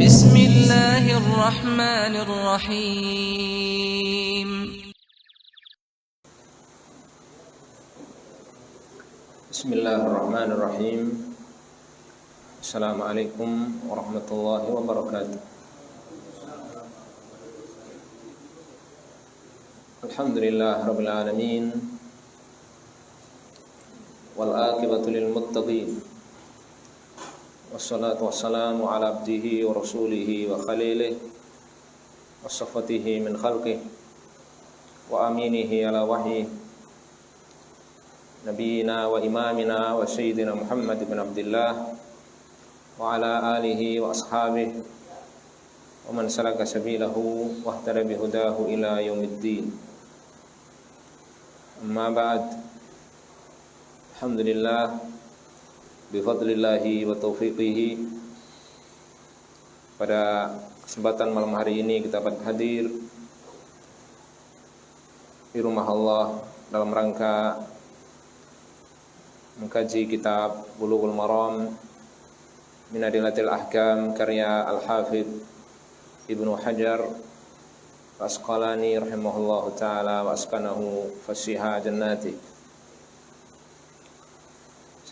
بسم الله الرحمن الرحيم. بسم الله الرحمن الرحيم. السلام عليكم ورحمة الله وبركاته. الحمد لله رب العالمين والعاقبة للمتقين والصلاة والسلام على عبده ورسوله وخليله وصفته من خلقه وأمينه على وحيه نبينا وإمامنا وسيدنا محمد بن عبد الله وعلى آله وأصحابه ومن سلك سبيله واهتدى بهداه إلى يوم الدين. أما بعد، الحمد لله bifadlillahi wa taufiqihi. Pada kesempatan malam hari ini kita dapat hadir di rumah Allah dalam rangka mengkaji kitab Bulughul Maram min Adillatil Ahkam karya Al-Hafidz Ibnu Hajar Al-Asqalani rahimahullahu ta'ala wa askanahu fasiha jannati.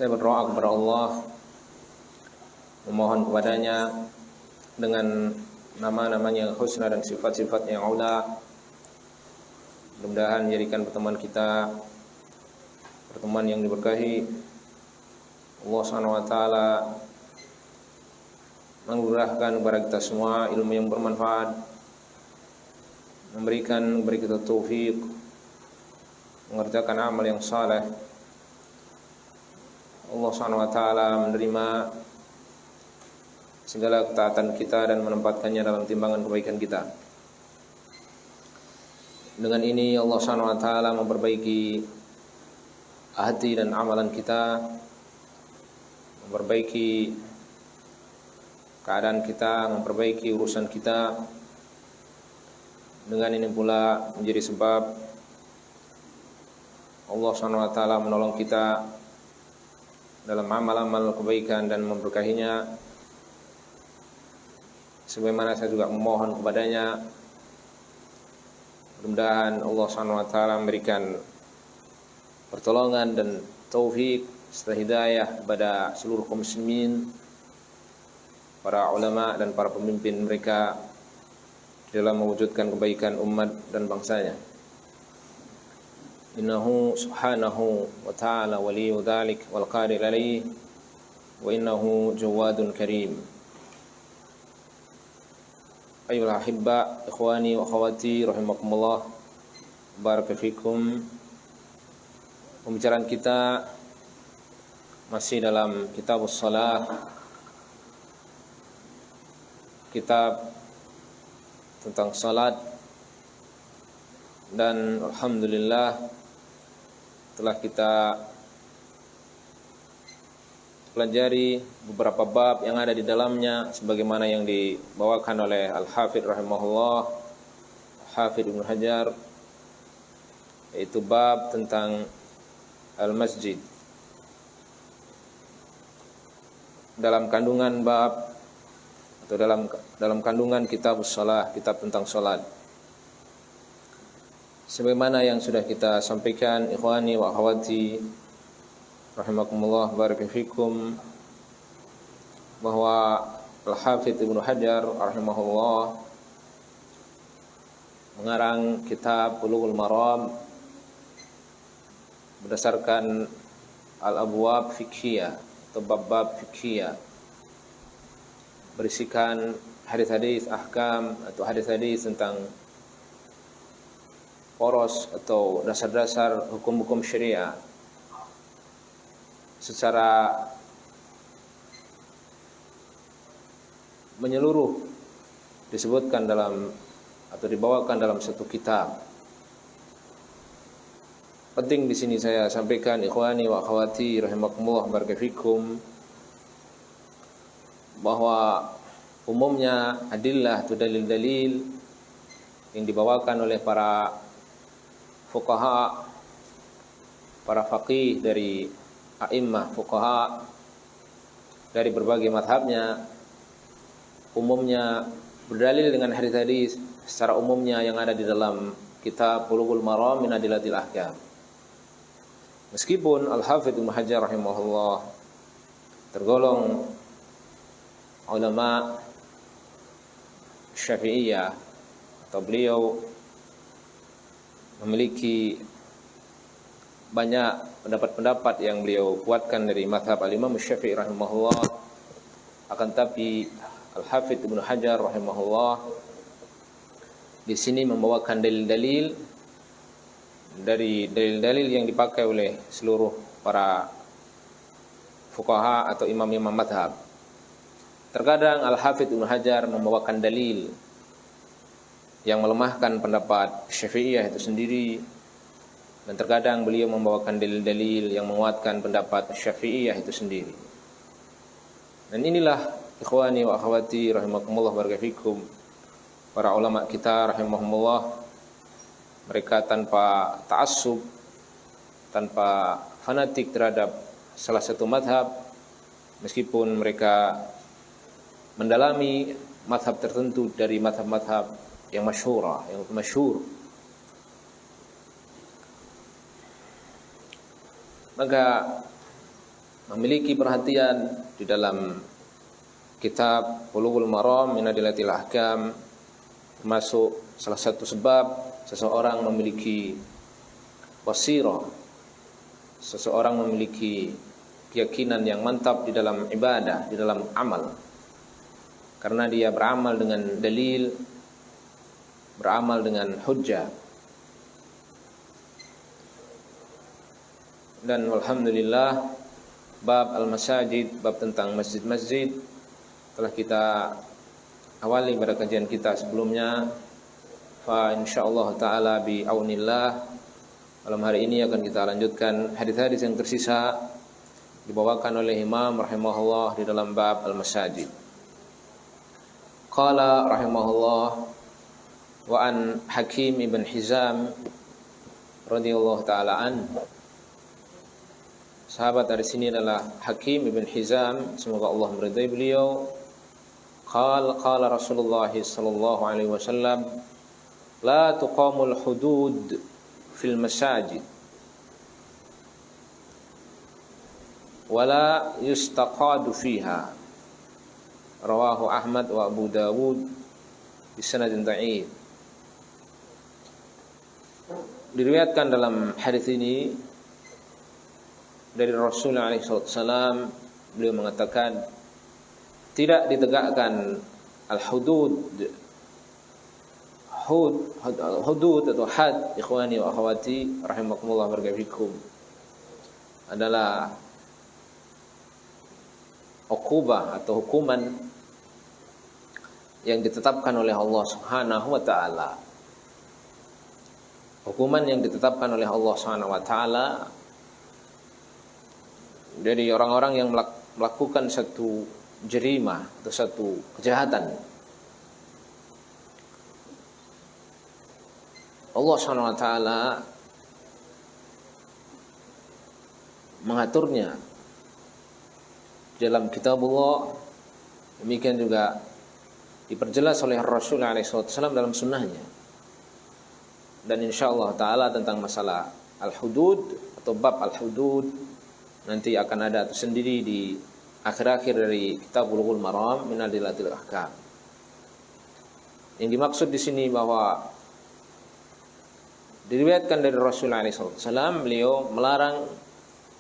Saya berdoa kepada Allah, memohon kepadanya dengan nama-namanya yang husna dan sifat-sifatnya yang ula. Mudah-mudahan menjadikan pertemuan kita pertemuan yang diberkahi. Allah Subhanahu wa taala menganugerahkan kepada kita semua ilmu yang bermanfaat, beri kita taufik mengerjakan amal yang saleh. Allah Subhanahu wa taala menerima segala ketaatan kita dan menempatkannya dalam timbangan kebaikan kita. Dengan ini Allah Subhanahu wa taala memperbaiki hati dan amalan kita, memperbaiki keadaan kita, memperbaiki urusan kita. Dengan ini pula menjadi sebab Allah Subhanahu wa taala menolong kita dalam amal-amal kebaikan dan memberkahinya. Sebagaimana saya juga memohon kepadanya, mudah-mudahan Allah Subhanahu wa taala memberikan pertolongan dan taufik serta hidayah kepada seluruh kaum muslimin, para ulama dan para pemimpin mereka dalam mewujudkan kebaikan umat dan bangsanya. Innahu subhanahu wa ta'ala waliyu dhalik wal qadir alaih wa innahu jawadun karim. Ayyuhal ahibba, ikhwani wa akhwati rahimakumullah, barakallahu. Pembicaraan kita masih dalam kitabus shalah, kitab tentang salat, dan alhamdulillah telah kita pelajari beberapa bab yang ada di dalamnya sebagaimana yang dibawakan oleh Al-Hafidz rahimahullah, Hafidz Ibnu Hajar, yaitu bab tentang al-masjid. Dalam kandungan bab atau dalam kandungan kitab shalah, kitab tentang salat, sebagaimana yang sudah kita sampaikan, ikhwani wa akhwati rahimakumullah, barakallahu, bahwa Al-Hafidz Ibnu Hajar rahimahullah mengarang kitab Bulughul Maram berdasarkan al-abwab fiqhiyah atau bab-bab fiqhiyah, berisikan hadis-hadis ahkam atau hadis-hadis tentang poros atau dasar-dasar hukum-hukum syariah secara menyeluruh, disebutkan dalam atau dibawakan dalam satu kitab. Penting di sini saya sampaikan, ikhwani wa akhwati rahimakumullah, barakallahu, bahwa umumnya adillah atau dalil-dalil yang dibawakan oleh para fuqaha, para faqih dari a'immah fuqaha dari berbagai mazhabnya, umumnya berdalil dengan hadis-hadis secara umumnya yang ada di dalam kitab Bulughul Maram min Adillatil Ahkam. Meskipun Al-Hafidz Ibnu Hajar rahimahullah tergolong ulama Syafi'iyah atau beliau memiliki banyak pendapat-pendapat yang beliau kuatkan dari mazhab al-Imam Syafi'i rahimahullah, akan tapi Al-Hafidz Ibnu Hajar rahimahullah di sini membawakan dalil-dalil dari dalil-dalil yang dipakai oleh seluruh para fuqaha atau imam-imam mazhab. Terkadang Al-Hafidz Ibnu Hajar membawakan dalil yang melemahkan pendapat Syafi'iyah itu sendiri, dan terkadang beliau membawakan dalil-dalil yang menguatkan pendapat Syafi'iyah itu sendiri. Dan inilah ikhwani wa akhwati rahimakumullah barakatuh, para ulama kita rahimahumullah, mereka tanpa ta'assub, tanpa fanatik terhadap salah satu madhab, meskipun mereka mendalami madhab tertentu dari madhab-madhab yang masyhur, maka memiliki perhatian di dalam kitab Bulughul Maram min Adillatil Ahkam, termasuk salah satu sebab seseorang memiliki basirah, seseorang memiliki keyakinan yang mantap di dalam ibadah, di dalam amal, karena dia beramal dengan dalil, beramal dengan hujjah. Dan alhamdulillah bab al-masajid, bab tentang masjid-masjid telah kita awali pada kajian kita sebelumnya. Fa insyaallah taala bi aunillah malam hari ini akan kita lanjutkan hadis-hadis yang tersisa dibawakan oleh Imam rahimahullah di dalam bab al-masajid. Qala rahimahullah wa an Hakim ibn Hizam radhiyallahu taala an. Sahabat dari sini adalah Hakim ibn Hizam, semoga Allah meridai beliau. Qala Rasulullah sallallahu alaihi wasallam, la tuqamul hudud fil masajid wala yustaqadu fiha. Rawahu Ahmad wa Abu Dawud bi sanadin dha'if. Diriwayatkan dalam hadis ini dari Rasulullah SAW, beliau mengatakan tidak ditegakkan al-hudud, hudud atau had, ikhwani wa akhwati rahimakumullah barakatuh, adalah uqubah atau hukuman yang ditetapkan oleh Allah Subhanahu wa taala. Hukuman yang ditetapkan oleh Allah Subhanahu wa taala dari orang-orang yang melakukan satu jerimah atau satu kejahatan. Allah Subhanahu wa taala mengaturnya dalam kitabullah, demikian juga diperjelas oleh Rasulullah SAW dalam sunnahnya. Dan insyaallah taala tentang masalah al-hudud atau bab al-hudud nanti akan ada tersendiri di akhir-akhir dari kitab Bulughul Maram min Adillatil Ahkam. Yang dimaksud di sini bahwa diriwayatkan dari Rasulullah SAW, beliau melarang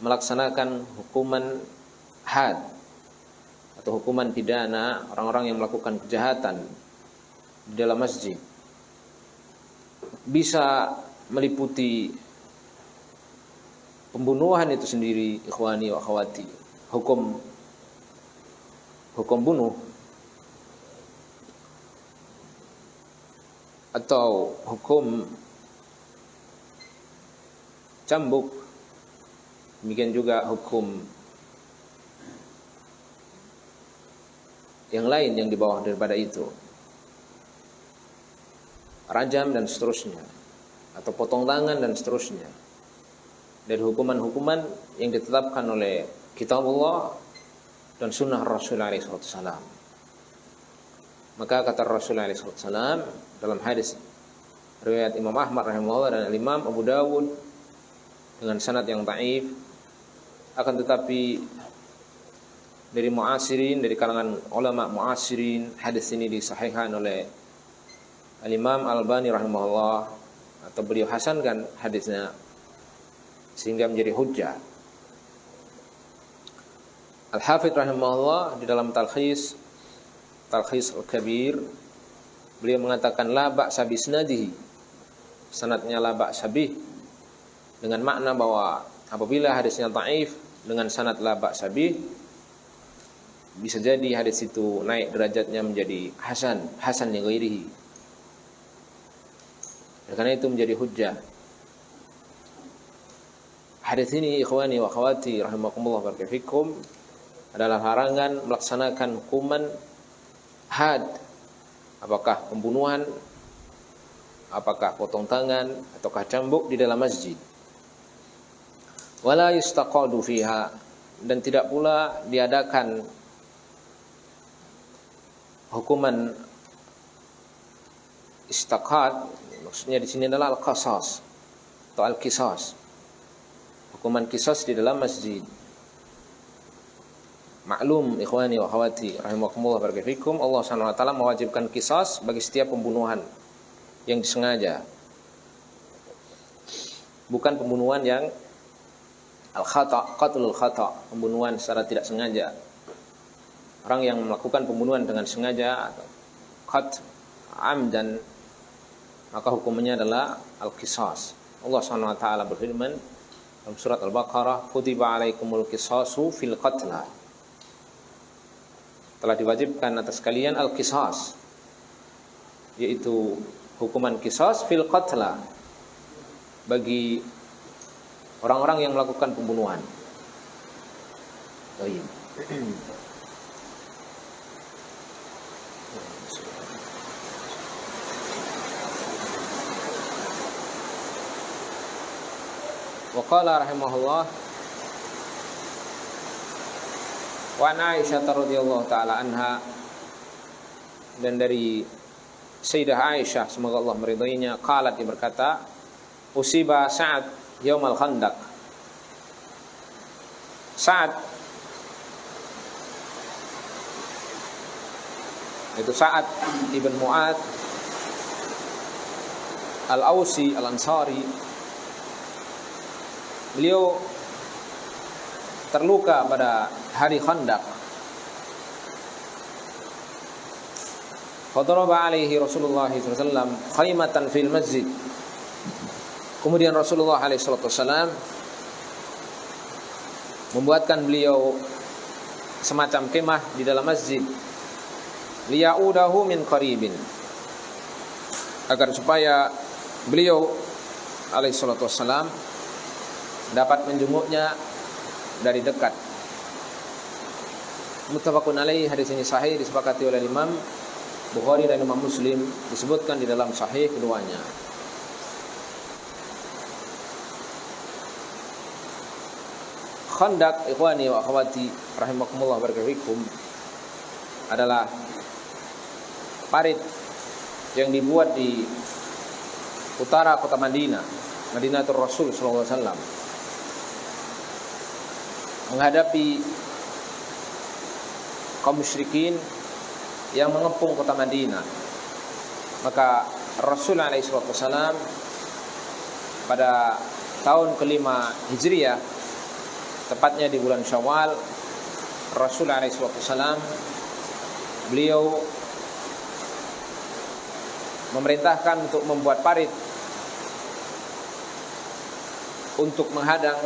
melaksanakan hukuman had atau hukuman pidana orang-orang yang melakukan kejahatan di dalam masjid. Bisa meliputi pembunuhan itu sendiri, ikhwani wa akhwati, hukum bunuh, atau hukum cambuk, demikian juga hukum yang lain yang di bawah daripada itu, rajam dan seterusnya, atau potong tangan dan seterusnya, dari hukuman-hukuman yang ditetapkan oleh kitabullah dan sunnah Rasulullah SAW. Maka kata Rasulullah SAW dalam hadis riwayat Imam Ahmad rahimahullah dan Imam Abu Dawud dengan sanad yang dhaif, akan tetapi dari muasirin, dari kalangan ulama muasirin, hadis ini disahihkan oleh Al-Imam Al-Albani rahimahullah, atau beliau hasankan hadisnya sehingga menjadi hujjah. Al-Hafidh rahimahullah di dalam Talkhis Al-Kabir, beliau mengatakan la ba'sa bisnadihi, sanadnya la ba'sa bih, dengan makna bahwa apabila hadisnya dhaif dengan sanad la ba'sa bih, bisa jadi hadis itu naik derajatnya menjadi hasan li ghairihi. Karena itu menjadi hujjah. Hadis ini ikhwani wa akhwati rahimakumullah barakallahu fikum adalah larangan melaksanakan hukuman had, apakah pembunuhan, apakah potong tangan, ataukah cambuk di dalam masjid. Wala yustaqadu fiha, dan tidak pula diadakan hukuman istaqad, maksudnya di sini adalah al-qasas atau al-qisas, hukuman qisas di dalam masjid. Maklum ikhwani wa akhwati rahimakumullah barakallahu fikum, Allah Subhanahu wa taala mewajibkan qisas bagi setiap pembunuhan yang disengaja, bukan pembunuhan yang al-khata', qatlul khata', pembunuhan secara tidak sengaja. Orang yang melakukan pembunuhan dengan sengaja atau qat' amdan, maka hukumnya adalah al-qisas. Allah Subhanahu wa taala berfirman dalam surat Al-Baqarah, kutiba alaikumul qisasu fil qatla, telah diwajibkan atas kalian al-qisas, yaitu hukuman qisas fil qatla, bagi orang-orang yang melakukan pembunuhan. Baik. Wa qala rahimahullah wa an Aisyah radhiyallahu taala anha, dan dari Sayyidah Aisyah semoga Allah meridainya, qalat, dia berkata, usiba Sa'ad yaumal khandaq. Sa'ad itu Sa'ad ibn Mu'ad Al-Ausi Al-Ansari, beliau terluka pada hari Khandaq. Fadaraba alaihi Rasulullah SAW khaymatan fil masjid. Kemudian Rasulullah SAW membuatkan beliau semacam kemah di dalam masjid, liya'udahu min qaribin, agar supaya beliau SAW dapat menjenguknya dari dekat. Muttafaqun alaihi, hadis ini sahih, disepakati oleh Imam Bukhari dan Imam Muslim, disebutkan di dalam sahih keduanya. Khandaq ikhwani wa akhwati rahimakumullah barakallahu fikum adalah parit yang dibuat di utara kota Madinah, Madinatul Rasul sallallahu alaihi wasallam, menghadapi kaum musyrikin yang mengepung kota Madinah. Maka Rasulullah SAW pada tahun kelima Hijriah, tepatnya di bulan Syawal, Rasulullah SAW beliau memerintahkan untuk membuat parit untuk menghadang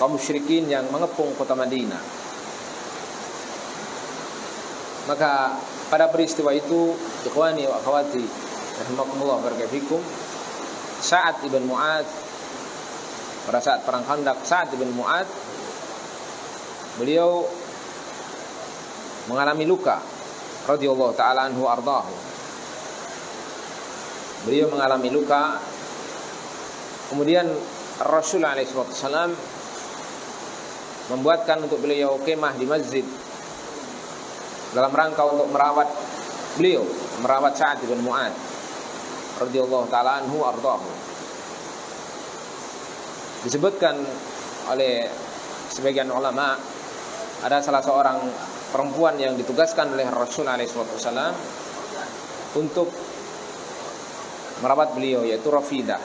kaum musyrikin yang mengepung kota Madinah. Maka pada peristiwa itu, ikhwani wa akhwati rahimakumullah barakallahu fikum, Sa'ad ibn Mu'ad, pada saat perang Khandaq, Sa'ad ibn Mu'ad beliau mengalami luka radhiyallahu ta'ala anhu ardahu. Beliau mengalami luka. Kemudian Rasulullah SAW membuatkan untuk beliau kemah di masjid dalam rangka untuk merawat beliau merawat Sa'ad bin Mu'adz radhiyallahu taala anhu ardhahu. Disebutkan oleh sebagian ulama ada salah seorang perempuan yang ditugaskan oleh Rasul alaihi wasallam untuk merawat beliau, yaitu Rafidah.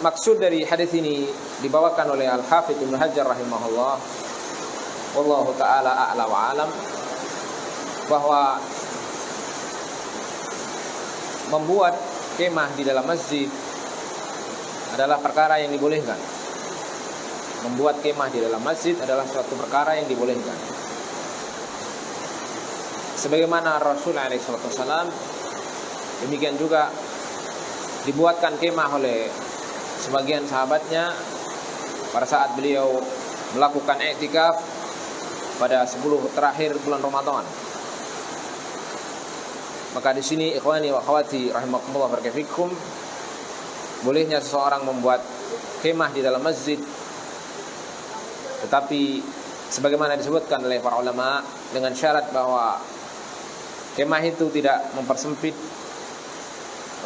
Maksud dari hadis ini dibawakan oleh Al-Hafidz Ibnu Hajar rahimahullah, wallahu taala a'la wa alam, bahwa membuat kemah di dalam masjid adalah perkara yang dibolehkan. Membuat kemah di dalam masjid adalah suatu perkara yang dibolehkan. Sebagaimana Rasul alaihi wasallam, demikian juga dibuatkan kemah oleh sebagian sahabatnya pada saat beliau melakukan i'tikaf pada 10 terakhir bulan Ramadan. Maka di sini ikhwani wa akhwati rahimakumullah barakatuh, bolehnya seseorang membuat kemah di dalam masjid, tetapi sebagaimana disebutkan oleh para ulama dengan syarat bahwa kemah itu tidak mempersempit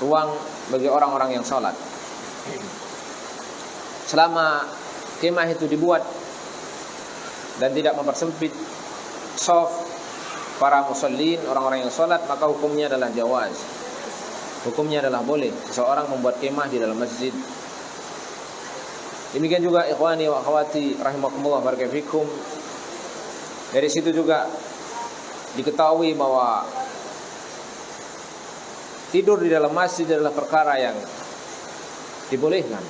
ruang bagi orang-orang yang sholat. Selama kemah itu dibuat dan tidak mempersempit shaf para musallin, orang-orang yang sholat, maka hukumnya adalah jawaz. Hukumnya adalah boleh seseorang membuat kemah di dalam masjid. Demikian juga ikhwani wa akhwati rahimakumullah barakatuh, dari situ juga diketahui bahwa tidur di dalam masjid adalah perkara yang dibolehkan.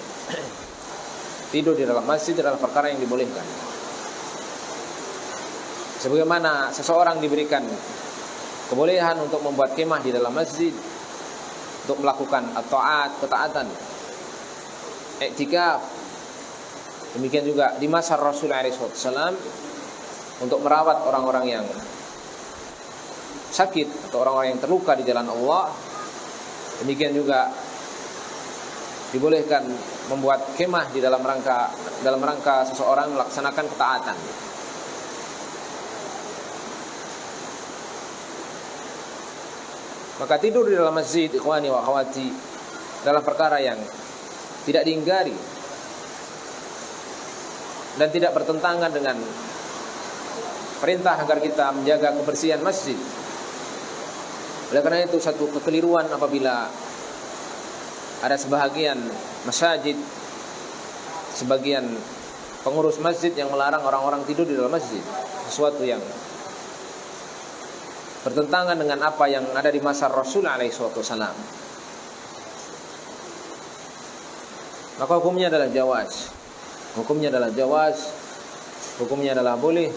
Tidur di dalam masjid adalah perkara yang dibolehkan. Sebagaimana seseorang diberikan kebolehan untuk membuat kemah di dalam masjid untuk melakukan at-ta'at, ketaatan, i'tikaf. Demikian juga di masa Rasul alaihi wasallam untuk merawat orang-orang yang sakit atau orang-orang yang terluka di jalan Allah. Demikian juga dibolehkan membuat kemah di dalam rangka seseorang melaksanakan ketaatan. Maka tidur di dalam masjid, ikhwani wa akhwati, adalah perkara yang tidak diingkari dan tidak bertentangan dengan perintah agar kita menjaga kebersihan masjid. Oleh karena itu, satu kekeliruan apabila ada sebahagian masjid, sebagian pengurus masjid yang melarang orang-orang tidur di dalam masjid, sesuatu yang bertentangan dengan apa yang ada di masa Rasul alaihi wasallam. Maka hukumnya adalah jawaz. Hukumnya adalah jawaz. Hukumnya adalah boleh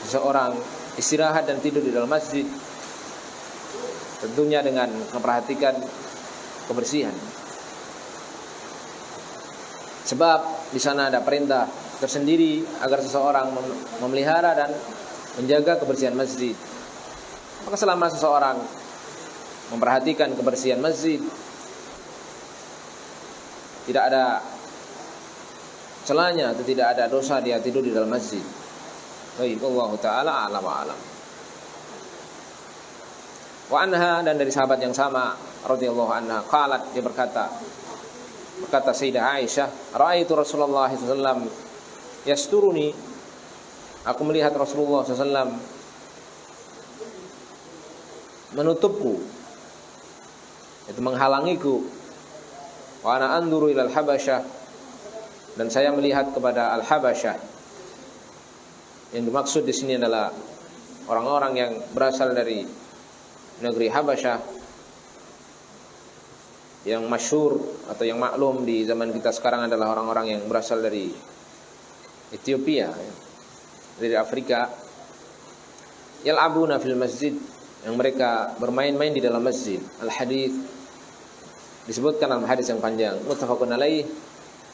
seseorang istirahat dan tidur di dalam masjid, tentunya dengan memperhatikan kebersihan. Sebab di sana ada perintah tersendiri agar seseorang memelihara dan menjaga kebersihan masjid. Maka selama seseorang memperhatikan kebersihan masjid, tidak ada celahnya atau tidak ada dosa dia tidur di dalam masjid. Baik, Allah taala a'lam wa a'lam. Wa anha, dan dari sahabat yang sama radhiyallahu anha, qalat, dia berkata Sayyidah Aisyah, ra'aitu Rasulullah sallallahu alaihi wasallam yasturuni, aku melihat Rasulullah sallallahu alaihi wasallam menutupku, itu menghalangiku. Wa ana anduru ilal Habasyah, dan saya melihat kepada Al-Habasyah. Yang dimaksud di sini adalah orang-orang yang berasal dari negeri Habasyah, yang masyhur atau yang maklum di zaman kita sekarang adalah orang-orang yang berasal dari Ethiopia, dari Afrika. Yal'abuna fil masjid, yang mereka bermain-main di dalam masjid. Al-hadits disebutkan dalam hadis yang panjang, muttafaqun alaih.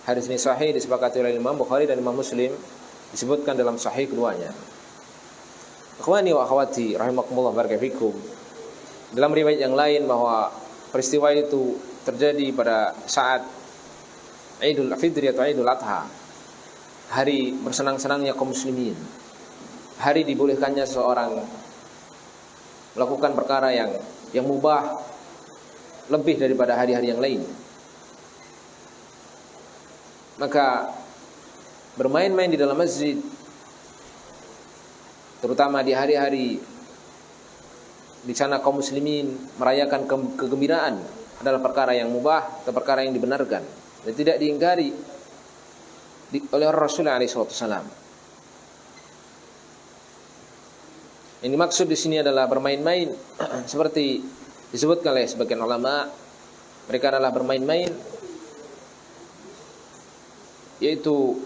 Hadis ini sahih, disepakati oleh Imam Bukhari dan Imam Muslim, disebutkan dalam sahih keduanya. Ikhwani wa akhwati rahimakumullah barakatuh, dalam riwayat yang lain bahwa peristiwa itu terjadi pada saat Idul Fitri atau Idul Adha, hari bersenang-senangnya kaum muslimin, hari dibolehkannya seseorang melakukan perkara yang mubah lebih daripada hari-hari yang lain. Maka bermain-main di dalam masjid, terutama di hari-hari di sana kaum muslimin merayakan kegembiraan, adalah perkara yang mubah atau perkara yang dibenarkan dan tidak diingkari oleh Rasulullah SAW. Yang dimaksud di sini adalah bermain-main seperti disebutkan oleh sebagian ulama, mereka adalah bermain-main yaitu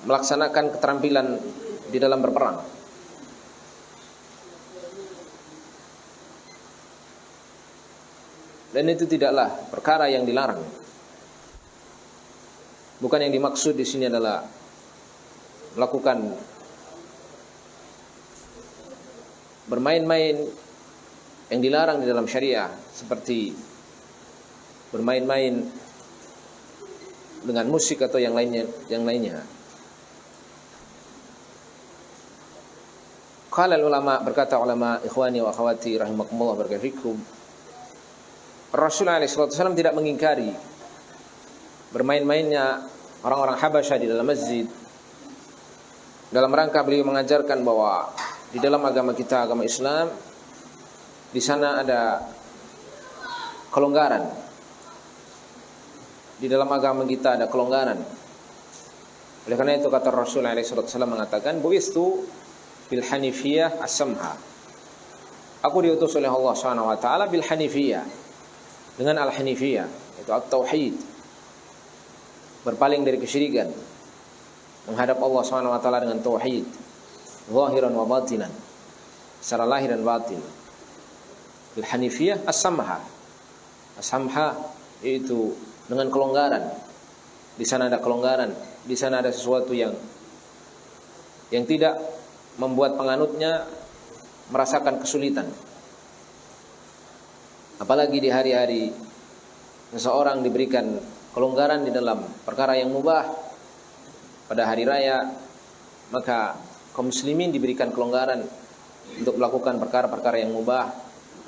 melaksanakan keterampilan di dalam berperang. Dan itu tidaklah perkara yang dilarang. Bukan yang dimaksud di sini adalah melakukan bermain-main yang dilarang di dalam syariah, seperti bermain-main dengan musik atau yang lainnya. Qala ulama, berkata ulama, ikhwani wa akhwati rahimakumullah barakatuh, Rasulullah SAW tidak mengingkari bermain-mainnya orang-orang Habasyah di dalam masjid, dalam rangka beliau mengajarkan bahwa di dalam agama kita, agama Islam, di sana ada kelonggaran. Di dalam agama kita ada kelonggaran. Oleh karena itu kata Rasulullah SAW mengatakan, buistu bil hanifiyah as-samha. Aku diutus oleh Allah SWT bil hanifiyah, dengan al-hanifiyah, itu at-tauhid, berpaling dari kesyirikan, menghadap Allah SWT dengan tauhid, zahiran wa batinan, secara lahir dan batin. Bil hanifiyah as-samha. As-samha yaitu dengan kelonggaran. Di sana ada kelonggaran, di sana ada sesuatu yang tidak membuat penganutnya merasakan kesulitan. Apalagi di hari-hari seseorang diberikan kelonggaran di dalam perkara yang mubah pada hari raya, maka kaum muslimin diberikan kelonggaran untuk melakukan perkara-perkara yang mubah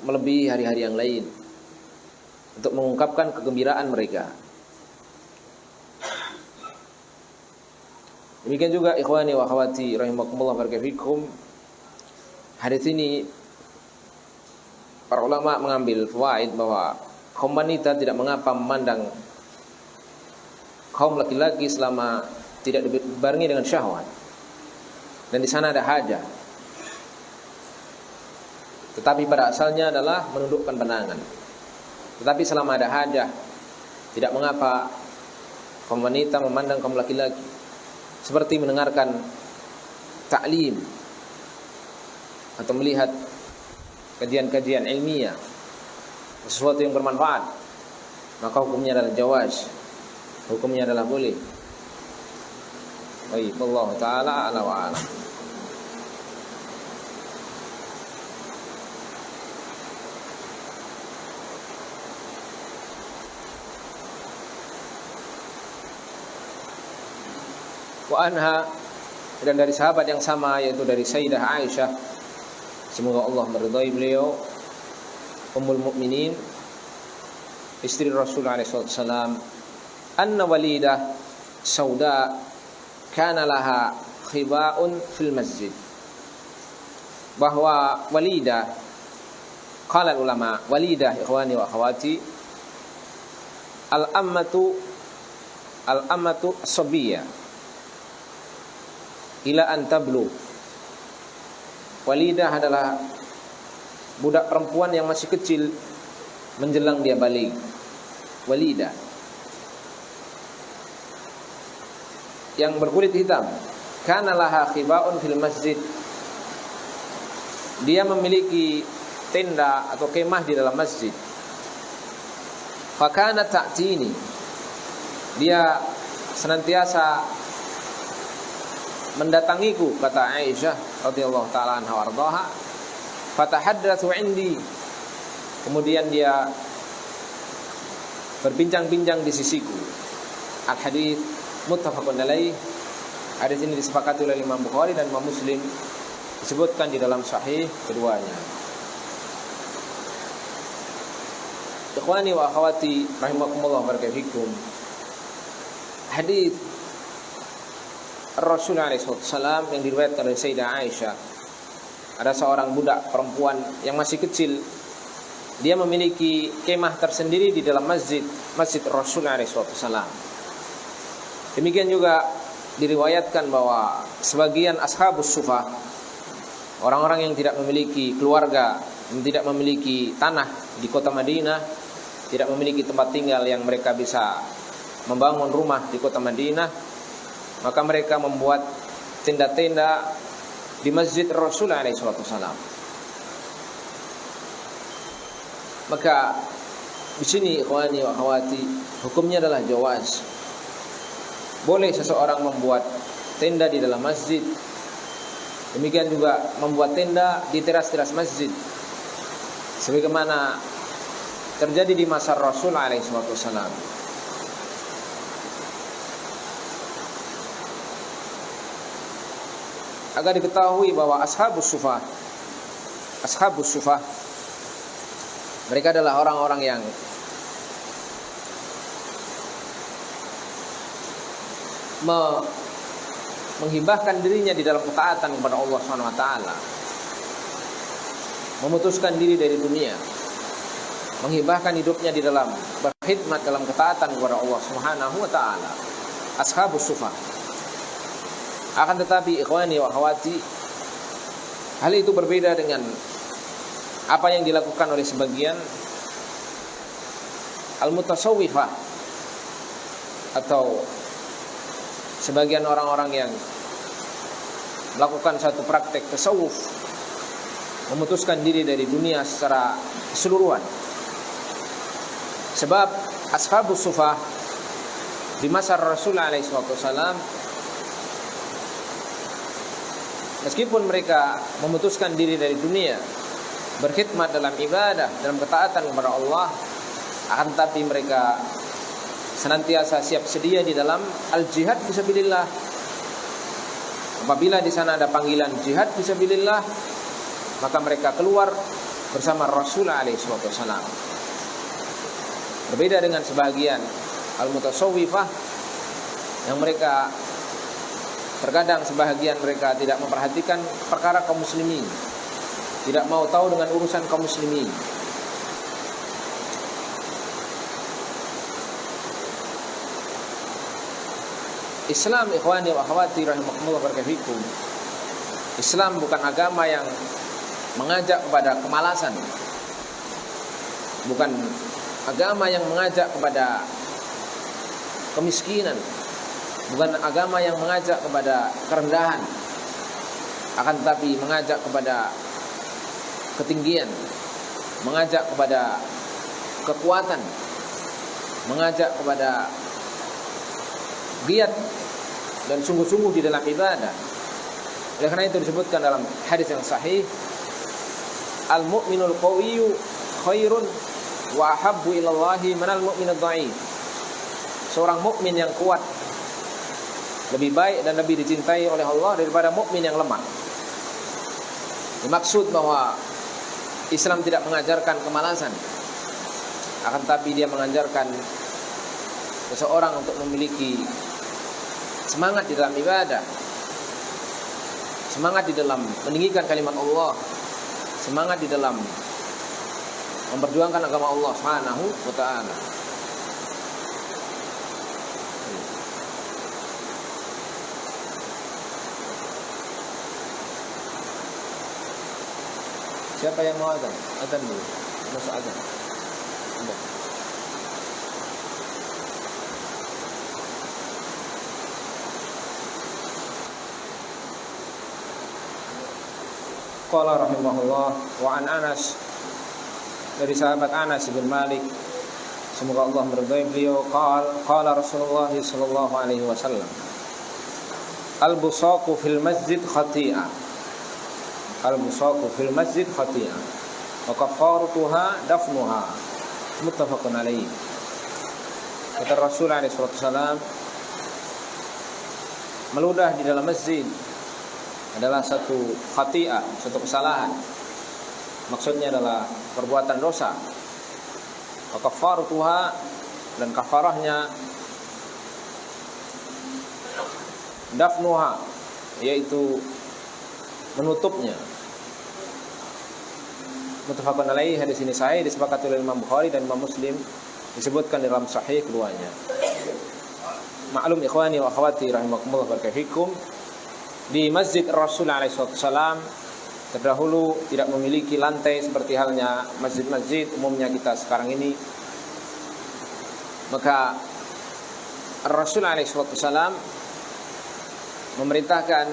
melebihi hari-hari yang lain, untuk mengungkapkan kegembiraan mereka. Demikian juga ikhwani wa akhwati rahimakumullah barakatuh, hadis ini para ulama mengambil fawaid bahwa kaum wanita tidak mengapa memandang kaum laki-laki selama tidak dibarengi dengan syahwat, dan di sana ada hajah. Tetapi pada asalnya adalah menundukkan pandangan. Tetapi selama ada hajah, tidak mengapa kaum wanita memandang kaum laki-laki, seperti mendengarkan ta'lim atau melihat kajian-kajian ilmiah, sesuatu yang bermanfaat, maka hukumnya adalah jawaz, hukumnya adalah boleh. Baik, Allah Ta'ala ala wa alam. Wa anha, dan dari sahabat yang sama, yaitu dari Sayyidah Aisyah, semoga Allah meridai beliau, Ummul Mukminin, istri Rasulullah SAW, anna walidah sauda kana laha khiba'un fil masjid, bahwa walidah, qala ulama, walidah ikhwani wa akhwati, al-ammatu as-sabiyyah ila an tablu. Walidah adalah budak perempuan yang masih kecil menjelang dia balik. Walidah yang berkulit hitam, kana laha khiba'un fil masjid, dia memiliki tenda atau kemah di dalam masjid. Fa kana ta'tini, dia senantiasa mendatangiku, kata Aisyah radhiyallahu taala anha warḍaha, fatahaddatsu indi, kemudian dia berbincang-bincang di sisiku. Al-hadits muttafaqun alaih. Hadis ini disepakati oleh Imam Bukhari dan Imam Muslim, disebutkan di dalam sahih keduanya. Ikhwani wa akhwati rahimakumullah barakatuh. Hadis Rasulullah SAW yang diriwayatkan oleh Sayyidah Aisyah. Ada seorang budak perempuan yang masih kecil. Dia memiliki kemah tersendiri di dalam masjid Rasulullah SAW. Demikian juga diriwayatkan bahwa sebagian ashabus sufah, orang-orang yang tidak memiliki keluarga, yang tidak memiliki tanah di kota Madinah, tidak memiliki tempat tinggal yang mereka bisa membangun rumah di kota Madinah, maka mereka membuat tenda-tenda di masjid Rasulullah SAW. Maka di sini ikhwani wa akhwati, hukumnya adalah jawaz. Boleh seseorang membuat tenda di dalam masjid. Demikian juga membuat tenda di teras-teras masjid, sebagaimana terjadi di masa Rasul SAW. Agar diketahui bahwa ashabus sufah mereka adalah orang-orang yang menghibahkan dirinya di dalam ketaatan kepada Allah SWT, memutuskan diri dari dunia, menghibahkan hidupnya di dalam berkhidmat dalam ketaatan kepada Allah SWT. Ashabus sufah. Akan tetapi ikhwani wa akhwati, hal itu berbeda dengan apa yang dilakukan oleh sebagian al-mutasawwifah atau sebagian orang-orang yang melakukan satu praktek tasawuf, memutuskan diri dari dunia secara keseluruhan. Sebab ashabus sufah di masa Rasulullah SAW, meskipun mereka memutuskan diri dari dunia, berkhidmat dalam ibadah, dalam ketaatan kepada Allah, akan tetapi mereka senantiasa siap sedia di dalam al-jihad fisabilillah. Apabila di sana ada panggilan jihad fisabilillah, maka mereka keluar bersama Rasulullah SAW. Berbeda dengan sebagian al-mutasawwifah yang mereka terkadang sebahagian mereka tidak memperhatikan perkara kaum muslimin, tidak mau tahu dengan urusan kaum muslimin. Islam ikhwani wa akhwati rahimakumullah barakatuh. Islam bukan agama yang mengajak kepada kemalasan. Bukan agama yang mengajak kepada kemiskinan. Bukan agama yang mengajak kepada kerendahan. Akan tetapi mengajak kepada ketinggian, mengajak kepada kekuatan, mengajak kepada giat dan sungguh-sungguh di dalam ibadah. Oleh karena itu disebutkan dalam hadis yang sahih, al-mu'minul qawiyyu khairun wa ahabbu ilallahi minal mu'minid dha'if. Seorang mukmin yang kuat lebih baik dan lebih dicintai oleh Allah daripada mukmin yang lemah. Dimaksud bahwa Islam tidak mengajarkan kemalasan, akan tapi dia mengajarkan seseorang untuk memiliki semangat di dalam ibadah, semangat di dalam meninggikan kalimat Allah, semangat di dalam memperjuangkan agama Allah Subhanahu wa ta'ala. Siapa yang mau azan? Azan dulu. Masuk azan. Sudah. Qala rahimahullah wa an Anas, dari sahabat Anas bin Malik, semoga Allah meridai beliau, qala Rasulullah sallallahu alaihi wasallam, al-busaqu fil masjid khati'ah, al-busaqu fil masjid khati'ah wa kafaratuha dafnuha, muttafaqun alaih. Kata Rasul SAW, meludah di dalam masjid adalah satu khati'ah, satu kesalahan. Maksudnya adalah perbuatan dosa. Wa kafaratuha, dan kafarahnya dafnuha, yaitu menutupnya. Muttafaqun alaih, hadis ini sahih, disepakati oleh Imam Bukhari dan Imam Muslim, disebutkan dalam sahih keduanya. Maklum ikhwani wa akhwati rahimakumullah barakatuh, di Masjid Rasul SAW terdahulu tidak memiliki lantai seperti halnya masjid-masjid umumnya kita sekarang ini. Maka Rasul SAW memerintahkan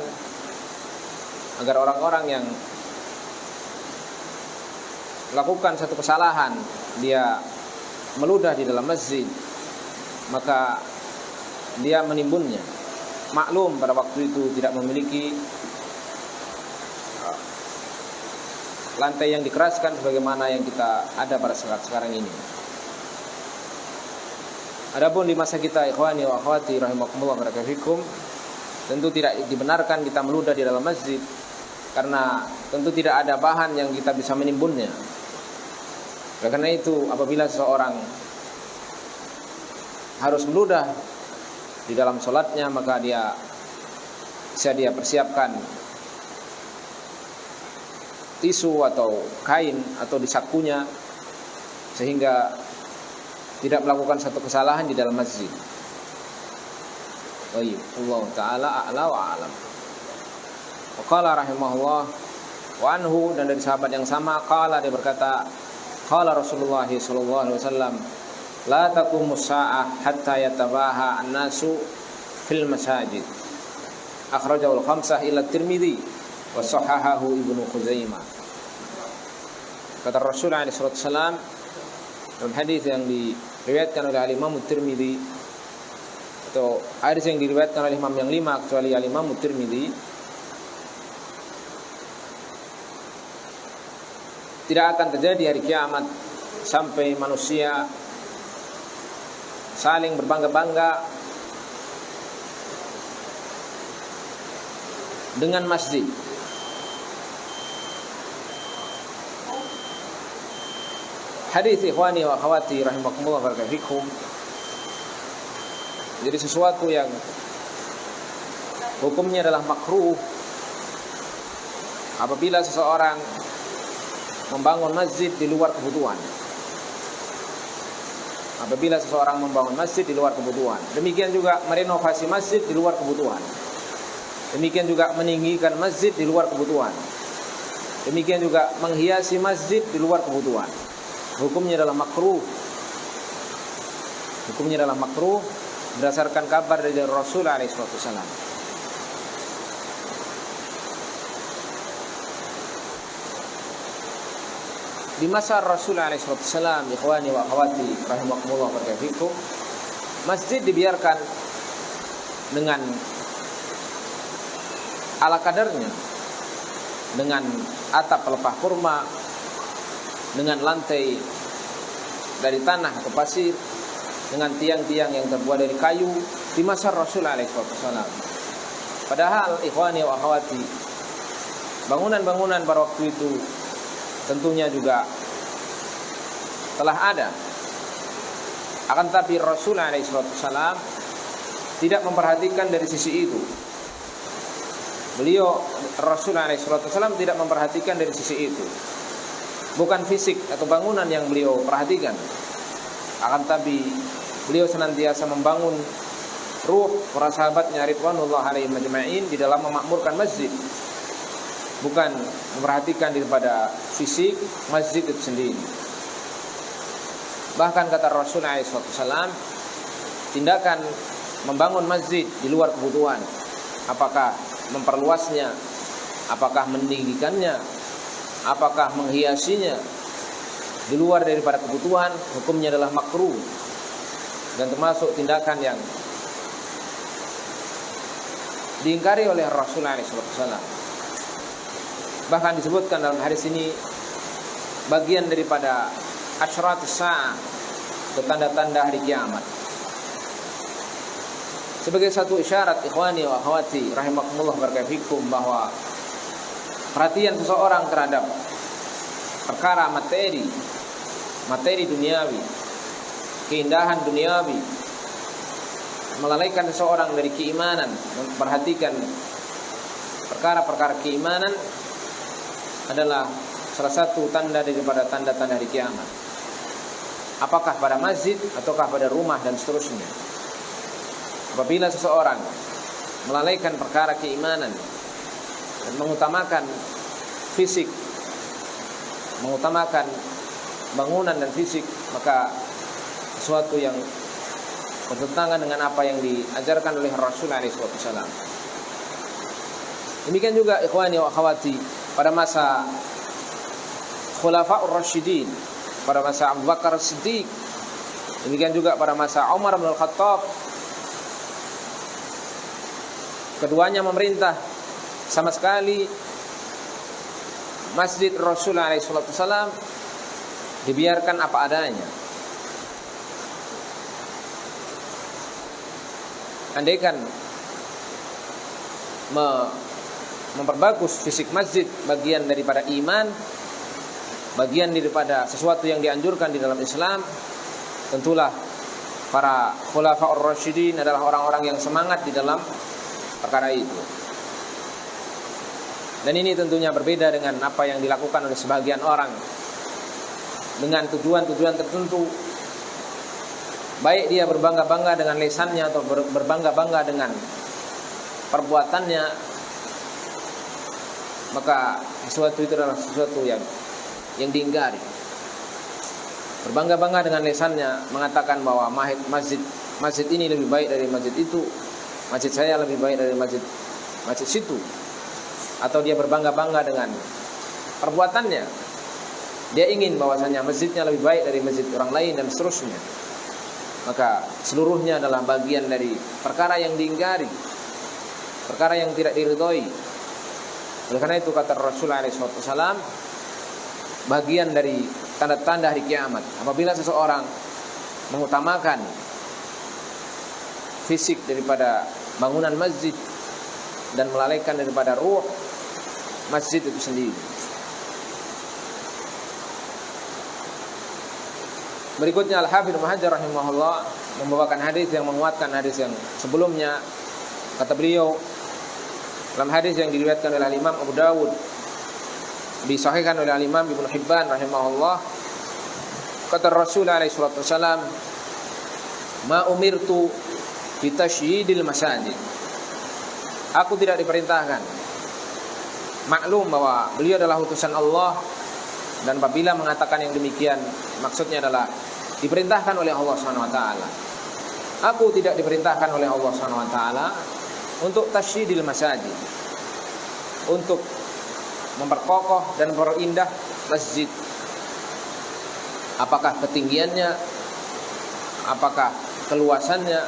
agar orang-orang yang melakukan satu kesalahan, dia meludah di dalam masjid, maka dia menimbunnya. Maklum pada waktu itu tidak memiliki lantai yang dikeraskan sebagaimana yang kita ada pada saat sekarang ini. Adapun di masa kita, ikhwani wa akhwati rahimakumullah barakatuh, tentu tidak dibenarkan kita meludah di dalam masjid, karena tentu tidak ada bahan yang kita bisa menimbunnya. Karena itu apabila seseorang harus meludah di dalam sholatnya, maka dia bisa dia persiapkan tisu atau kain atau disakunya, sehingga tidak melakukan satu kesalahan di dalam masjid. Baik, Allah Ta'ala a'la wa a'lam. Wa qala rahimahullah wa anhu, dan dari sahabat yang sama, qala, dia berkata, qala Rasulullah sallallahu alaihi wasallam, la taqumus sa'ah hatta yatabaha an-nasu fil masajid. Akhrajahu al-khamsah ila Tirmidzi wa sahahahu Ibnu Khuzaimah. Kata Rasulullah sallallahu alaihi wasallam dalam hadis yang diriwayatkan oleh Imam Tirmidzi, atau hadis yang diriwayatkan oleh imam yang 5 kecuali Imam Tirmidzi, tidak akan terjadi hari kiamat sampai manusia saling berbangga-bangga dengan masjid. Hadis ikhwani wa akhwati rahimakumullah barakatuh, jadi sesuatu yang hukumnya adalah makruh apabila seseorang membangun masjid di luar kebutuhan. Apabila seseorang membangun masjid di luar kebutuhan, demikian juga merenovasi masjid di luar kebutuhan, demikian juga meninggikan masjid di luar kebutuhan, demikian juga menghiasi masjid di luar kebutuhan, hukumnya adalah makruh. Hukumnya adalah makruh berdasarkan kabar dari Rasulullah SAW. Di masa Rasulullah SAW, ikhwani wa akhwati rahimakumullah barakatuh, masjid dibiarkan dengan ala kadarnya, dengan atap pelepah kurma, dengan lantai dari tanah atau pasir, dengan tiang-tiang yang terbuat dari kayu di masa Rasulullah SAW. Padahal ikhwani wa akhwati, bangunan-bangunan pada waktu itu tentunya juga telah ada. Akan tapi Rasulullah SAW tidak memperhatikan dari sisi itu. Rasulullah SAW tidak memperhatikan dari sisi itu. Bukan fisik atau bangunan yang beliau perhatikan, akan tapi beliau senantiasa membangun ruh para sahabatnya ridwanullah alaihim ajma'in di dalam memakmurkan masjid, bukan memperhatikan daripada fisik masjid itu sendiri. Bahkan kata Rasulullah SAW, tindakan membangun masjid di luar kebutuhan, apakah memperluasnya, apakah meninggikannya, apakah menghiasinya, di luar daripada kebutuhan, hukumnya adalah makruh dan termasuk tindakan yang diingkari oleh Rasulullah SAW. Bahkan disebutkan dalam hadis ini bagian daripada asyratus sa'ah, atau tanda-tanda hari kiamat. sebagai satu isyarat ikhwani wa akhwati rahimakumullah barakallahu bahwa perhatian seseorang terhadap perkara materi duniawi, keindahan duniawi, melalaikan seseorang dari keimanan, memperhatikan perkara-perkara keimanan adalah salah satu tanda daripada tanda-tanda hari kiamat. Apakah pada masjid ataukah pada rumah dan seterusnya. Apabila seseorang melalaikan perkara keimanan dan mengutamakan fisik, mengutamakan bangunan dan fisik, maka sesuatu yang bertentangan dengan apa yang diajarkan oleh Rasulullah SAW. Demikian juga ikhwani wa akhwati pada masa Khulafaur Rasyidin, pada masa Abu Bakar Siddiq, demikian juga pada masa Umar bin Khattab, keduanya memerintah sama sekali Masjid Rasulullah SAW dibiarkan apa adanya. Andaikan memperbagus fisik masjid bagian daripada iman, bagian daripada sesuatu yang dianjurkan di dalam Islam, tentulah para Khulafaur Rasyidin adalah orang-orang yang semangat di dalam perkara itu. Dan ini tentunya berbeda dengan apa yang dilakukan oleh sebagian orang dengan tujuan-tujuan tertentu. Baik dia berbangga-bangga dengan lisannya atau berbangga-bangga dengan perbuatannya, maka sesuatu itu adalah sesuatu yang diingkari. Berbangga-bangga dengan lisannya, mengatakan bahwa masjid ini lebih baik dari masjid itu, masjid saya lebih baik dari masjid situ. Atau dia berbangga-bangga dengan perbuatannya, dia ingin bahwasanya masjidnya lebih baik dari masjid orang lain dan seterusnya. Maka seluruhnya adalah bagian dari perkara yang diingkari, perkara yang tidak diridhoi. Oleh karena itu kata Rasulullah SAW, bagian dari tanda-tanda hari kiamat apabila seseorang mengutamakan fisik daripada bangunan masjid dan melalaikan daripada ruh masjid itu sendiri. Berikutnya Al-Hafidz Ibnu Hajar rahimahullah membawakan hadis yang menguatkan hadis yang sebelumnya. Kata beliau dalam hadis yang diriwayatkan oleh Imam Abu Dawud, disahihkan oleh Imam Ibnu Hibban rahimahullah, kata Rasulullah SAW, "Ma umirtu bi tashyidil masajid." Aku tidak diperintahkan. Maklum bahwa beliau adalah utusan Allah, dan apabila mengatakan yang demikian maksudnya adalah diperintahkan oleh Allah SWT. Aku tidak diperintahkan oleh Allah SWT untuk tasydidil masajid, untuk memperkokoh dan memperindah masjid. Apakah ketinggiannya, apakah keluasannya,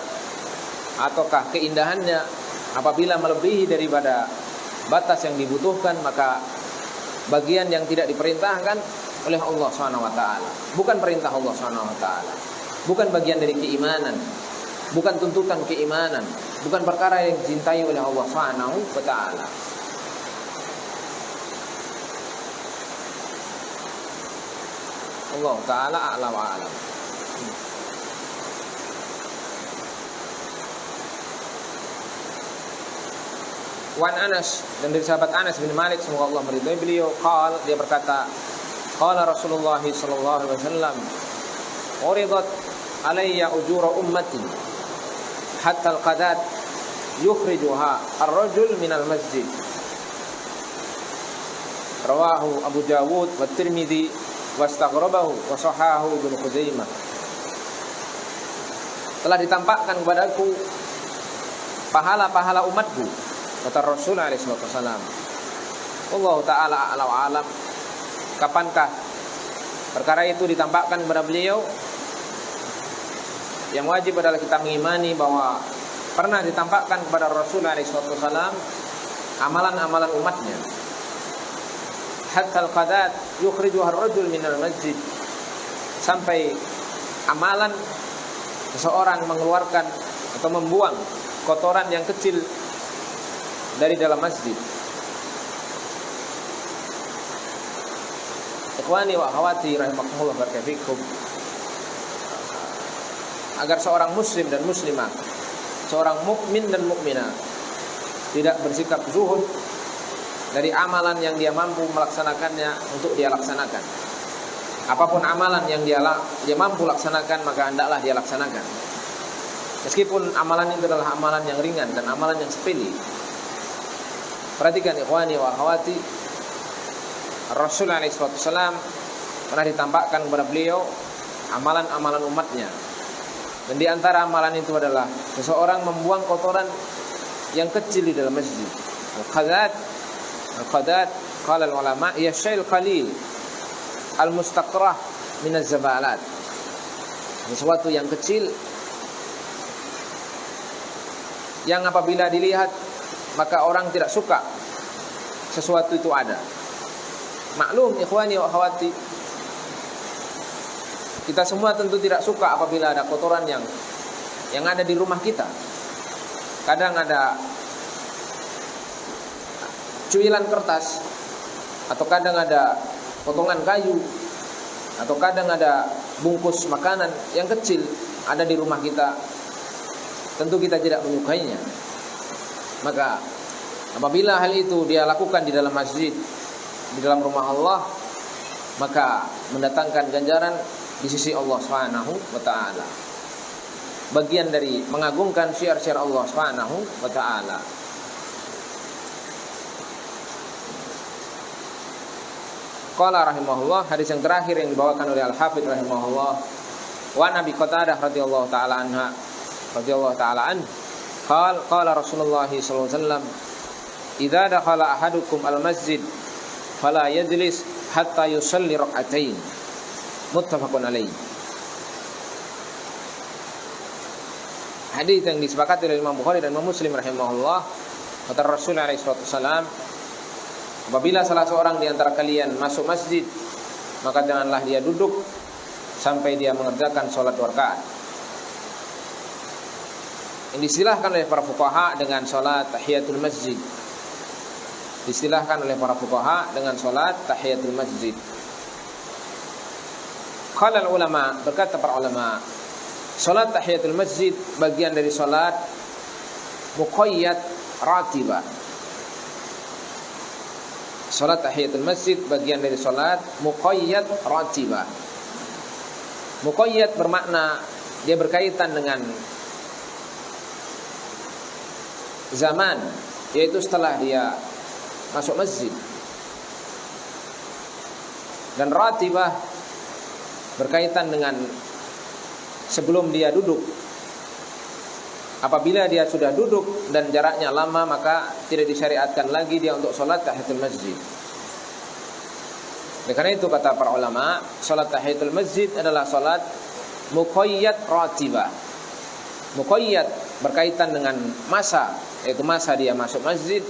ataukah keindahannya, apabila melebihi daripada batas yang dibutuhkan, maka bagian yang tidak diperintahkan oleh Allah SWT, bukan perintah Allah SWT, bukan bagian dari keimanan, bukan tuntutan keimanan, bukan perkara yang dicintai oleh Allah SWT. Allah Ta'ala a'lam wa a'lam. Wan Anas, dan dari sahabat Anas bin Malik semoga Allah meridhai beliau, dia berkata, qala Rasulullah sallallahu alaihi wasallam, uridat alayya ujura ummati hatta al-qadat yukhrijuha ar-rajul minal masjid. Rawahu Abu Dawud wa Tirmidzi wastaghrabahu wa sahahahu Ibnu Khuzaimah. Telah ditampakkan kepadaku pahala-pahala umatku, kata Rasulullah SAW. Allah Ta'ala alam, kapankah perkara itu ditampakkan kepada beliau? Yang wajib adalah kita mengimani bahwa pernah ditampakkan kepada Rasulullah SAW amalan-amalan umatnya. Hatta al-qadat yukhrijuha ar-rajul minal masjid, sampai amalan seseorang mengeluarkan atau membuang kotoran yang kecil dari dalam masjid. Ikhwani wa akhwati rahimakumullah barakallahu, agar seorang muslim dan muslimah, seorang mukmin dan mukminah tidak bersikap zuhud dari amalan yang dia mampu melaksanakannya untuk dia laksanakan. Apapun amalan yang dia mampu laksanakan, maka hendaklah dia laksanakan. Meskipun amalan itu adalah amalan yang ringan dan amalan yang sepele. Perhatikan ikhwani wa akhwati, Rasulullah SAW pernah ditampakkan kepada beliau amalan-amalan umatnya. Dan di antara amalan itu adalah seseorang membuang kotoran yang kecil di dalam masjid. Al-qadat qala al-ulama ya syai'ul qalil al-mustaqrah min az-zabalat. Sesuatu yang kecil yang apabila dilihat maka orang tidak suka sesuatu itu ada. Maklum ikhwani wa akhwati, kita semua tentu tidak suka apabila ada kotoran yang ada di rumah kita. Kadang ada cuilan kertas, atau kadang ada potongan kayu, atau kadang ada bungkus makanan yang kecil ada di rumah kita. Tentu kita tidak menyukainya. Maka apabila hal itu dia lakukan di dalam masjid, di dalam rumah Allah, maka mendatangkan ganjaran di sisi Allah Subhanahu wa taala. Bagian dari mengagungkan syiar-syiar Allah Subhanahu wa taala. Qala rahimahullah, hadis yang terakhir yang dibawakan oleh Al-Hafidz rahimahullah, wa Nabi Qatadah radhiyallahu taala anha radhiyallahu taala an qala Rasulullah sallallahu alaihi wasallam, idza dakhala ahadukum al-masjid fala yajlis hatta yusalli rak'atain, muttafaqun alaih. Hadis yang disepakati oleh Imam Bukhari dan Imam Muslim rahimahullah. Kata Rasulullah SAW, apabila salah seorang di antara kalian masuk masjid, maka janganlah dia duduk sampai dia mengerjakan sholat 2 rakaat. Yang disilahkan oleh para fuqaha dengan sholat tahiyatul masjid. Distilahkan oleh para fuqaha dengan salat tahiyatul masjid. Qala ulama, berkata para ulama, salat tahiyatul masjid bagian dari salat muqayyad ratibah. Salat tahiyatul masjid bagian dari salat muqayyad ratibah. Muqayyad bermakna dia berkaitan dengan zaman, yaitu setelah dia masuk masjid. Dan ratibah berkaitan dengan sebelum dia duduk. Apabila dia sudah duduk dan jaraknya lama, maka tidak disyariatkan lagi dia untuk sholat tahiyatul masjid. Oleh karena itu kata para ulama, sholat tahiyatul masjid adalah sholat muqayyad ratibah. Muqayyad berkaitan dengan masa, yaitu masa dia masuk masjid.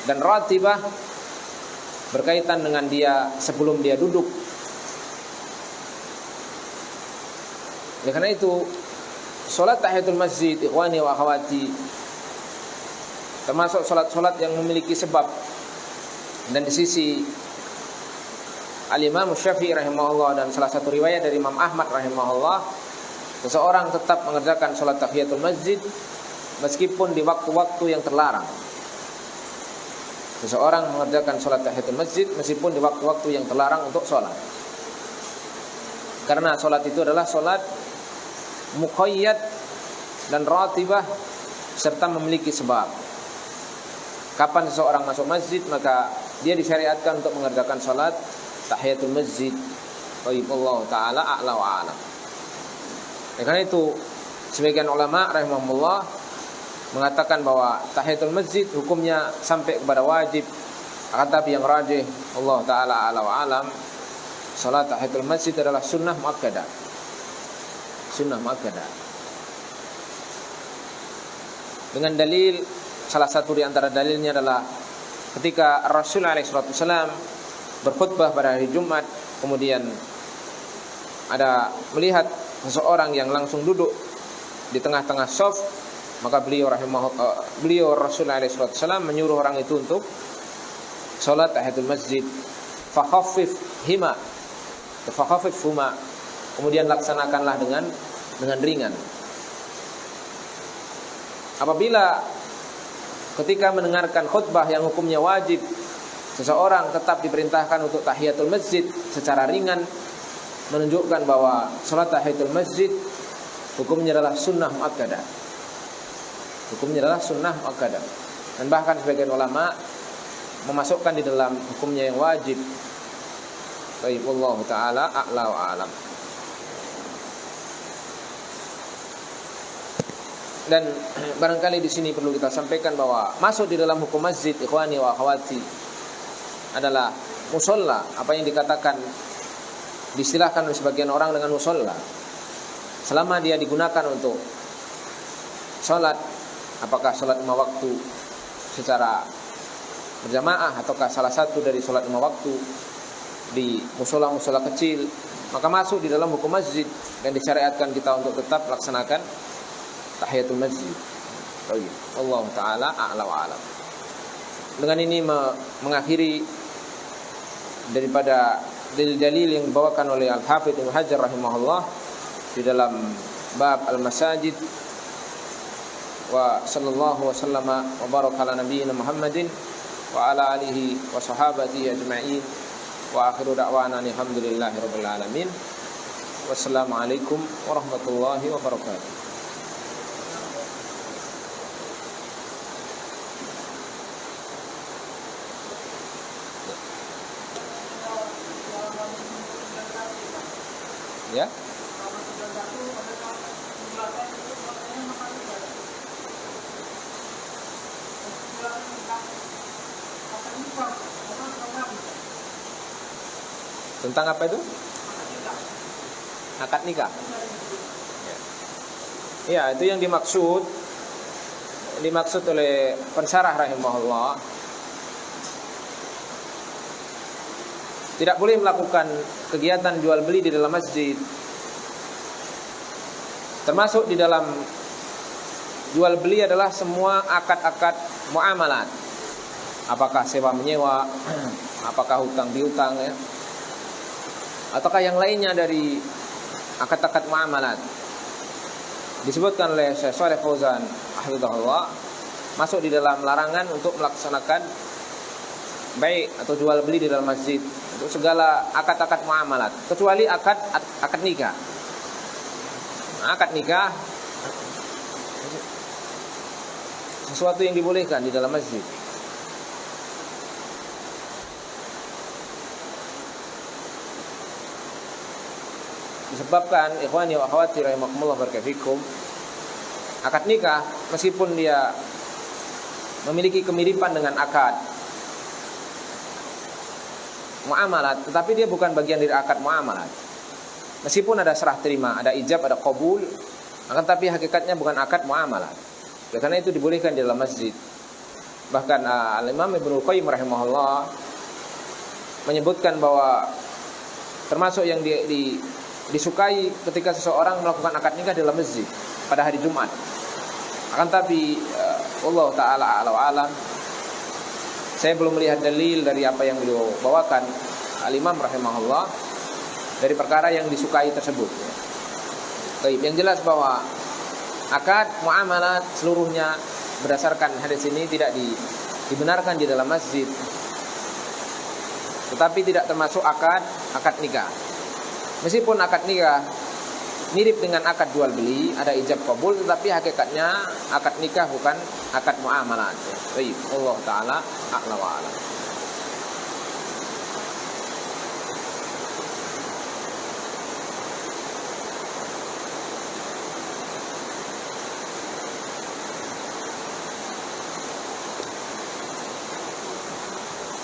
Dan ratibah berkaitan dengan dia sebelum dia duduk. Oleh karena itu, sholat tahiyatul masjid, ikhwani wa akhwati, termasuk sholat-sholat yang memiliki sebab. Dan di sisi Al-Imam Syafi'i rahimahullah dan salah satu riwayat dari Imam Ahmad rahimahullah, seseorang tetap mengerjakan sholat tahiyatul masjid meskipun di waktu-waktu yang terlarang. Seseorang mengerjakan sholat tahiyatul masjid meskipun di waktu-waktu yang terlarang untuk sholat. Karena sholat itu adalah sholat muqayyad dan ratibah serta memiliki sebab. Kapan seseorang masuk masjid, maka dia disyariatkan untuk mengerjakan sholat tahiyatul masjid. Allah ta'ala a'la wa a'lam. Karena itu sebagian ulama rahimahumullah mengatakan bahwa tahiyatul masjid hukumnya sampai kepada wajib. Akan tapi yang rajih, Allah ta'ala a'la wa a'lam, salat tahiyatul masjid adalah sunnah muakkadah. Sunnah muakkadah. Dengan dalil, salah satu di antara dalilnya adalah ketika Rasulullah SAW berkhutbah pada hari Jumat, kemudian ada melihat seseorang yang langsung duduk di tengah-tengah shaf Maka beliau Rasulullah SAW menyuruh orang itu untuk salat tahiyatul masjid. Fakhaffif huma. Kemudian laksanakanlah dengan ringan. Apabila ketika mendengarkan khutbah yang hukumnya wajib, seseorang tetap diperintahkan untuk tahiyatul masjid secara ringan, menunjukkan bahwa salat tahiyatul masjid hukumnya adalah sunnah muakkadah. Dan bahkan sebagian ulama memasukkan di dalam hukumnya yang wajib. Baik, wallahu taala a'la wa a'lam. Dan barangkali di sini perlu kita sampaikan bahwa masuk di dalam hukum masjid, ikhwani wa akhwati, adalah musolla. Apa yang dikatakan, diistilahkan oleh sebagian orang dengan musolla, selama dia digunakan untuk sholat, apakah sholat 5 waktu secara berjamaah ataukah salah satu dari sholat 5 waktu di musola kecil, maka masuk di dalam hukum masjid dan disyariatkan kita untuk tetap laksanakan tahiyatul masjid. Allah taala a'la wa a'lam. Dengan ini mengakhiri daripada dalil-dalil yang dibawakan oleh Al-Hafidz Ibnu Hajar rahimahullah di dalam bab al-masajid. Wa sallallahu wa sallama wa baraka ala nabiyyina Muhammadin wa ala alihi wa sahabatihi ajma'in. Wa akhiru da'wana alhamdulillahi rabbil alamin. Wassalamualaikum warahmatullahi wabarakatuh. Ya. Tentang apa itu? Akad nikah. Ya, itu yang dimaksud oleh pensyarah rahimahullah. Tidak boleh melakukan kegiatan jual beli di dalam masjid. Termasuk di dalam jual beli adalah semua akad-akad muamalat. Apakah sewa menyewa, apakah hutang piutang, ya, ataukah yang lainnya dari akad-akad muamalat. Disebutkan oleh Syekh Shalih Fauzan hafizahullah, masuk di dalam larangan untuk melaksanakan baik atau jual beli di dalam masjid untuk segala akad-akad muamalat, kecuali akad nikah. Akad nikah sesuatu yang dibolehkan di dalam masjid. Disebabkan ikhwani wa akhwati rahimakumullah barakatuh, akad nikah meskipun dia memiliki kemiripan dengan akad muamalat, tetapi dia bukan bagian dari akad muamalat. Meskipun ada serah terima, ada ijab, ada qabul, akan tapi hakikatnya bukan akad muamalat. Karena itu dibolehkan di dalam masjid. Bahkan Al-Imam Ibnu Qayyim rahimahullah menyebutkan bahwa termasuk yang disukai ketika seseorang melakukan akad nikah dalam masjid pada hari Jumat. Akan tapi Allah taala a'la wa a'lam, saya belum melihat dalil dari apa yang beliau bawakan Al-Imam rahimahullah dari perkara yang disukai tersebut. Baik, yang jelas bahwa akad muamalat seluruhnya berdasarkan hadis ini tidak dibenarkan di dalam masjid. Tetapi tidak termasuk akad nikah. Meskipun akad nikah mirip dengan akad jual beli, ada ijab qabul, tetapi hakikatnya akad nikah bukan akad muamalat. Baik, Allah taala a'la wa a'lam.